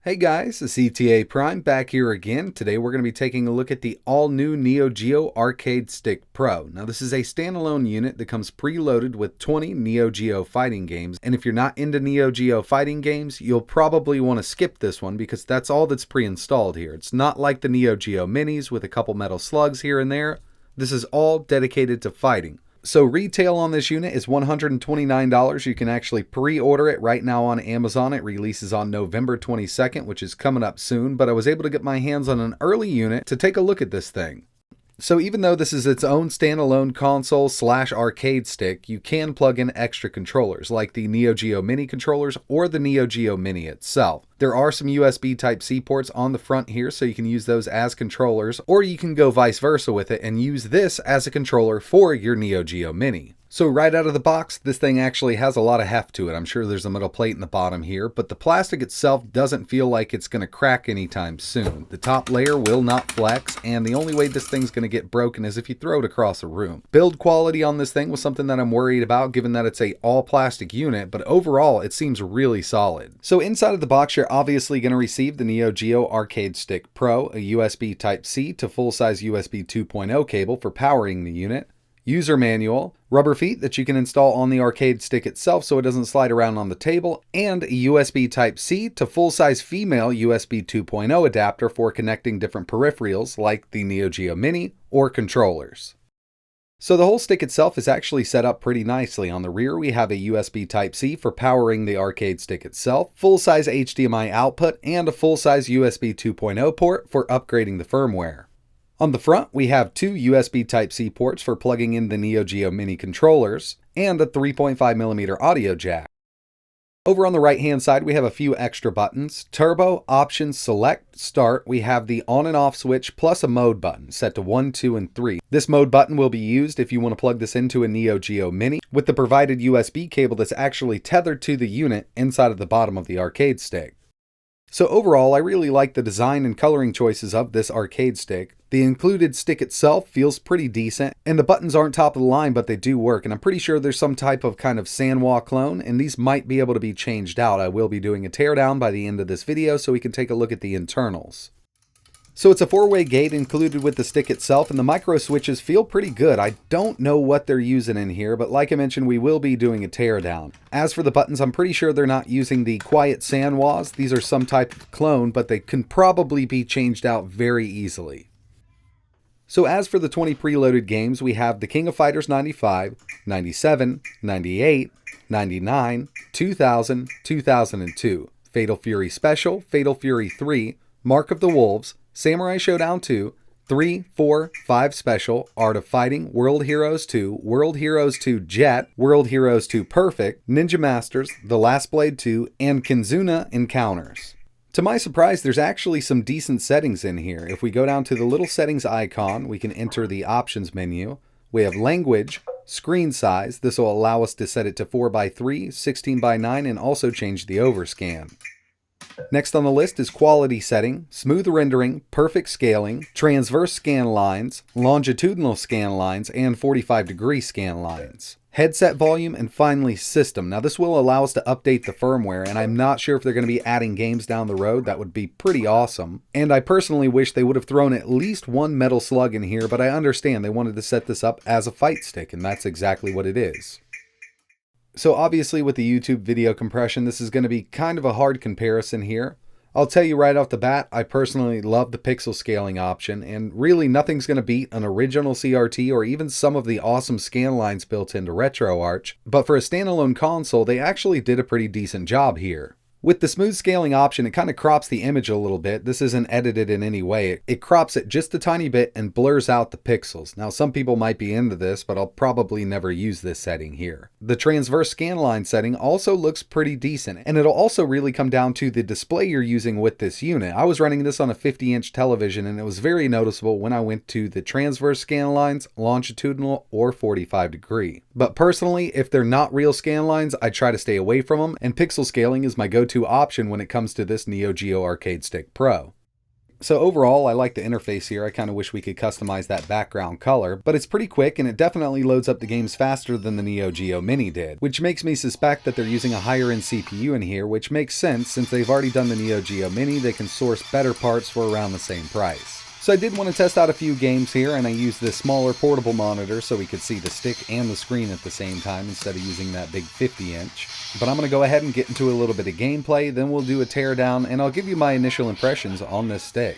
Hey guys, it's ETA Prime back here again. Today we're going to be taking a look at the all-new Neo-Geo Arcade Stick Pro. Now this is a standalone unit that comes preloaded with 20 Neo-Geo Fighting games, and if you're not into Neo-Geo Fighting games, you'll probably want to skip this one because that's all that's pre-installed here. It's not like the Neo-Geo Minis with a couple metal slugs here and there. This is all dedicated to fighting. So retail on this unit is $129. You can actually pre-order it right now on Amazon. It releases on November 22nd, which is coming up soon, but I was able to get my hands on an early unit to take a look at this thing. So even though this is its own standalone console / arcade stick, you can plug in extra controllers like the Neo-Geo Mini controllers or the Neo-Geo Mini itself. There are some USB Type-C ports on the front here, so you can use those as controllers, or you can go vice versa with it and use this as a controller for your Neo-Geo Mini. So right out of the box, this thing actually has a lot of heft to it. I'm sure there's a metal plate in the bottom here, but the plastic itself doesn't feel like it's going to crack anytime soon. The top layer will not flex, and the only way this thing's going to get broken is if you throw it across a room. Build quality on this thing was something that I'm worried about, given that it's a all plastic unit, but overall it seems really solid. So inside of the box, you're obviously going to receive the Neo-Geo Arcade Stick Pro, a USB Type-C to full-size USB 2.0 cable for powering the unit, user manual, rubber feet that you can install on the arcade stick itself so it doesn't slide around on the table, and a USB Type-C to full-size female USB 2.0 adapter for connecting different peripherals like the Neo-Geo Mini or controllers. So the whole stick itself is actually set up pretty nicely. On the rear we have a USB Type-C for powering the arcade stick itself, full-size HDMI output, and a full-size USB 2.0 port for upgrading the firmware. On the front, we have two USB Type-C ports for plugging in the Neo-Geo Mini controllers, and a 3.5mm audio jack. Over on the right-hand side, we have a few extra buttons. Turbo, Options, Select, Start. We have the on and off switch plus a mode button set to 1, 2, and 3. This mode button will be used if you want to plug this into a Neo-Geo Mini with the provided USB cable that's actually tethered to the unit inside of the bottom of the arcade stick. So overall, I really like the design and coloring choices of this arcade stick. The included stick itself feels pretty decent, and the buttons aren't top of the line, but they do work, and I'm pretty sure there's some type of kind of Sanwa clone, and these might be able to be changed out. I will be doing a teardown by the end of this video so we can take a look at the internals. So it's a 4-way gate included with the stick itself, and the micro switches feel pretty good. I don't know what they're using in here, but like I mentioned, we will be doing a teardown. As for the buttons, I'm pretty sure they're not using the quiet Sanwas. These are some type of clone, but they can probably be changed out very easily. So as for the 20 preloaded games, we have the King of Fighters 95, 97, 98, 99, 2000, 2002, Fatal Fury Special, Fatal Fury 3, Mark of the Wolves, Samurai Shodown 2, 3, 4, 5 Special, Art of Fighting, World Heroes 2, World Heroes 2 Jet, World Heroes 2 Perfect, Ninja Masters, The Last Blade 2, and KIZUNA Encounters. To my surprise, there's actually some decent settings in here. If we go down to the little settings icon, we can enter the options menu. We have language, screen size. This will allow us to set it to 4:3, 16:9, and also change the overscan. Next on the list is quality setting, smooth rendering, perfect scaling, transverse scan lines, longitudinal scan lines, and 45-degree scan lines. Headset volume, and finally system. Now this will allow us to update the firmware, and I'm not sure if they're going to be adding games down the road. That would be pretty awesome. And I personally wish they would have thrown at least one metal slug in here, but I understand they wanted to set this up as a fight stick, and that's exactly what it is. So obviously with the YouTube video compression, this is going to be kind of a hard comparison here. I'll tell you right off the bat, I personally love the pixel scaling option, and really nothing's going to beat an original CRT or even some of the awesome scan lines built into RetroArch, but for a standalone console, they actually did a pretty decent job here. With the smooth scaling option, it kind of crops the image a little bit. This isn't edited in any way. It crops it just a tiny bit and blurs out the pixels. Now, some people might be into this, but I'll probably never use this setting here. The transverse scan line setting also looks pretty decent, and it'll also really come down to the display you're using with this unit. I was running this on a 50-inch television, and it was very noticeable when I went to the transverse scan lines, longitudinal, or 45-degree. But personally, if they're not real scan lines, I try to stay away from them, and pixel scaling is my go-to option when it comes to this Neo-Geo Arcade Stick Pro. So overall, I like the interface here. I kind of wish we could customize that background color, but it's pretty quick and it definitely loads up the games faster than the Neo-Geo Mini did, which makes me suspect that they're using a higher end CPU in here, which makes sense since they've already done the Neo-Geo Mini. They can source better parts for around the same price. So I did want to test out a few games here, and I used this smaller portable monitor so we could see the stick and the screen at the same time instead of using that big 50-inch. But I'm going to go ahead and get into a little bit of gameplay, then we'll do a teardown, and I'll give you my initial impressions on this stick.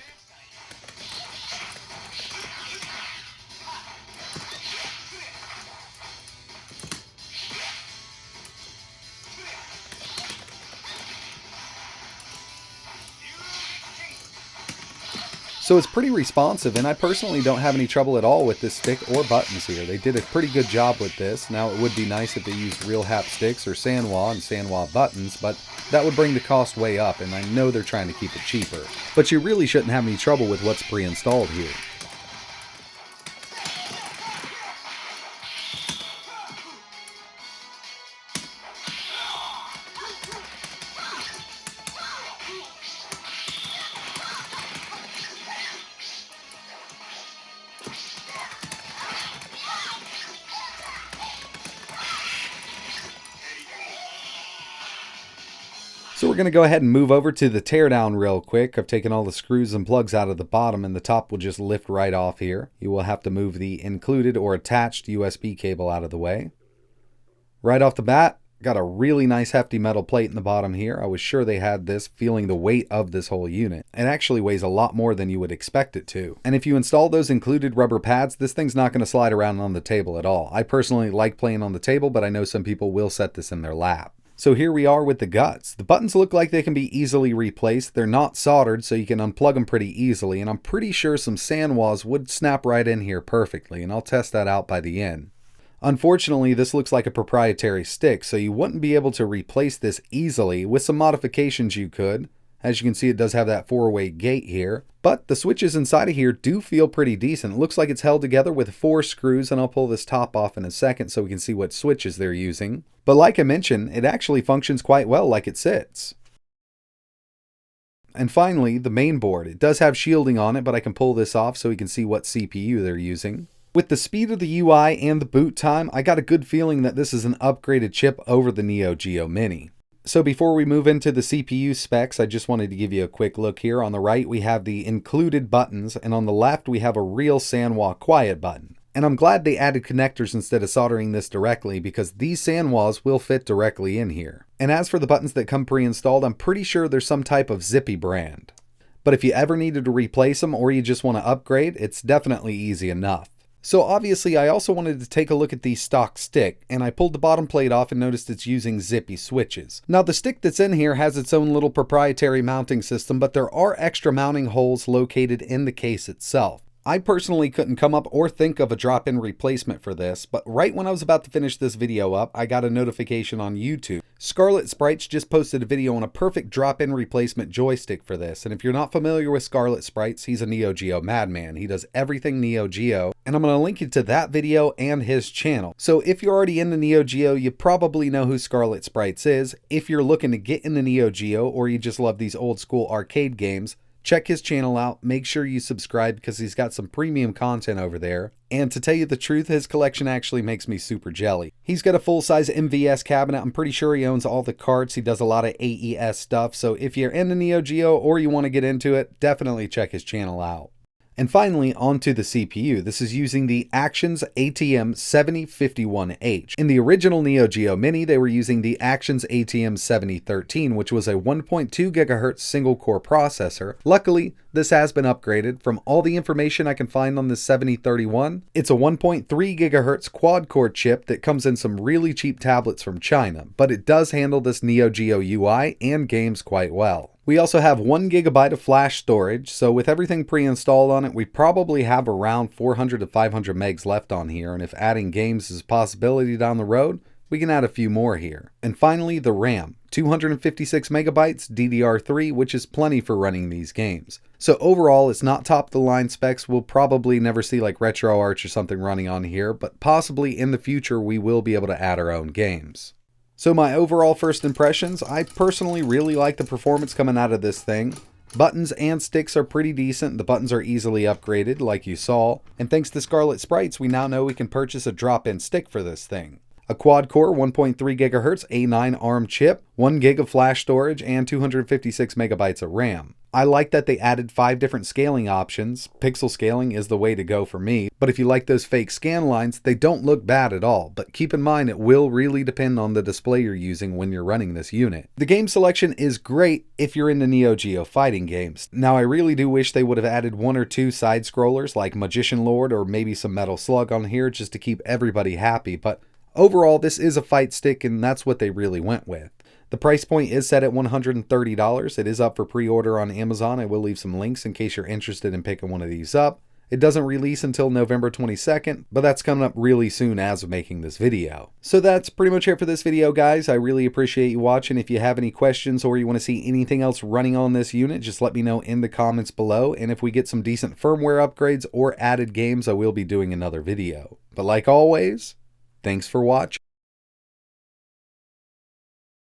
So it's pretty responsive, and I personally don't have any trouble at all with this stick or buttons here. They did a pretty good job with this. Now it would be nice if they used real hap sticks or Sanwa and Sanwa buttons, but that would bring the cost way up, and I know they're trying to keep it cheaper. But you really shouldn't have any trouble with what's pre-installed here. So we're going to go ahead and move over to the teardown real quick. I've taken all the screws and plugs out of the bottom, and the top will just lift right off here. You will have to move the included or attached USB cable out of the way. Right off the bat, got a really nice hefty metal plate in the bottom here. I was sure they had this, feeling the weight of this whole unit. It actually weighs a lot more than you would expect it to. And if you install those included rubber pads, this thing's not going to slide around on the table at all. I personally like playing on the table, but I know some people will set this in their lap. So here we are with the guts. The buttons look like they can be easily replaced. They're not soldered, so you can unplug them pretty easily, and I'm pretty sure some Sanwas would snap right in here perfectly, and I'll test that out by the end. Unfortunately, this looks like a proprietary stick, so you wouldn't be able to replace this easily. With some modifications you could. As you can see, it does have that 4-way gate here, but the switches inside of here do feel pretty decent. It looks like it's held together with 4 screws, and I'll pull this top off in a second so we can see what switches they're using. But like I mentioned, it actually functions quite well like it sits. And finally, the main board. It does have shielding on it, but I can pull this off so we can see what CPU they're using. With the speed of the UI and the boot time, I got a good feeling that this is an upgraded chip over the Neo-Geo Mini. So before we move into the CPU specs, I just wanted to give you a quick look here. On the right, we have the included buttons, and on the left, we have a real Sanwa quiet button. And I'm glad they added connectors instead of soldering this directly, because these Sanwas will fit directly in here. And as for the buttons that come pre-installed, I'm pretty sure they're some type of Zippy brand. But if you ever needed to replace them or you just want to upgrade, it's definitely easy enough. So obviously I also wanted to take a look at the stock stick, and I pulled the bottom plate off and noticed it's using Zippy switches. Now the stick that's in here has its own little proprietary mounting system, but there are extra mounting holes located in the case itself. I personally couldn't come up or think of a drop-in replacement for this, but right when I was about to finish this video up, I got a notification on YouTube. Scarlet Sprites just posted a video on a perfect drop-in replacement joystick for this, and if you're not familiar with Scarlet Sprites, he's a Neo-Geo madman. He does everything Neo-Geo, and I'm going to link you to that video and his channel. So if you're already into Neo-Geo, you probably know who Scarlet Sprites is. If you're looking to get into Neo-Geo, or you just love these old school arcade games, check his channel out. Make sure you subscribe because he's got some premium content over there. And to tell you the truth, his collection actually makes me super jelly. He's got a full-size MVS cabinet. I'm pretty sure he owns all the carts. He does a lot of AES stuff. So if you're into Neo-Geo or you want to get into it, definitely check his channel out. And finally, onto the CPU. This is using the Actions ATM 7051H. In the original Neo-Geo Mini, they were using the Actions ATM 7013, which was a 1.2 GHz single-core processor. Luckily, this has been upgraded. From all the information I can find on this 7031, it's a 1.3 GHz quad-core chip that comes in some really cheap tablets from China, but it does handle this Neo-Geo UI and games quite well. We also have 1 GB of flash storage, so with everything pre-installed on it, we probably have around 400 to 500 megs left on here, and if adding games is a possibility down the road, we can add a few more here. And finally, the RAM, 256 megabytes DDR3, which is plenty for running these games. So overall, it's not top of the line specs. We'll probably never see like RetroArch or something running on here, but possibly in the future we will be able to add our own games. So my overall first impressions, I personally really like the performance coming out of this thing. Buttons and sticks are pretty decent. The buttons are easily upgraded like you saw. And thanks to Scarlet Sprites, we now know we can purchase a drop-in stick for this thing. A quad-core 1.3 GHz A9 ARM chip, 1 gig of flash storage, and 256 megabytes of RAM. I like that they added 5 different scaling options. Pixel scaling is the way to go for me, but if you like those fake scan lines, they don't look bad at all. But keep in mind, it will really depend on the display you're using when you're running this unit. The game selection is great if you're into Neo-Geo Fighting games. Now, I really do wish they would have added 1 or 2 side scrollers like Magician Lord or maybe some Metal Slug on here just to keep everybody happy, but overall, this is a fight stick, and that's what they really went with. The price point is set at $130. It is up for pre-order on Amazon. I will leave some links in case you're interested in picking one of these up. It doesn't release until November 22nd, but that's coming up really soon as of making this video. So that's pretty much it for this video, guys. I really appreciate you watching. If you have any questions or you want to see anything else running on this unit, just let me know in the comments below. And if we get some decent firmware upgrades or added games, I will be doing another video. But like always, thanks for watching.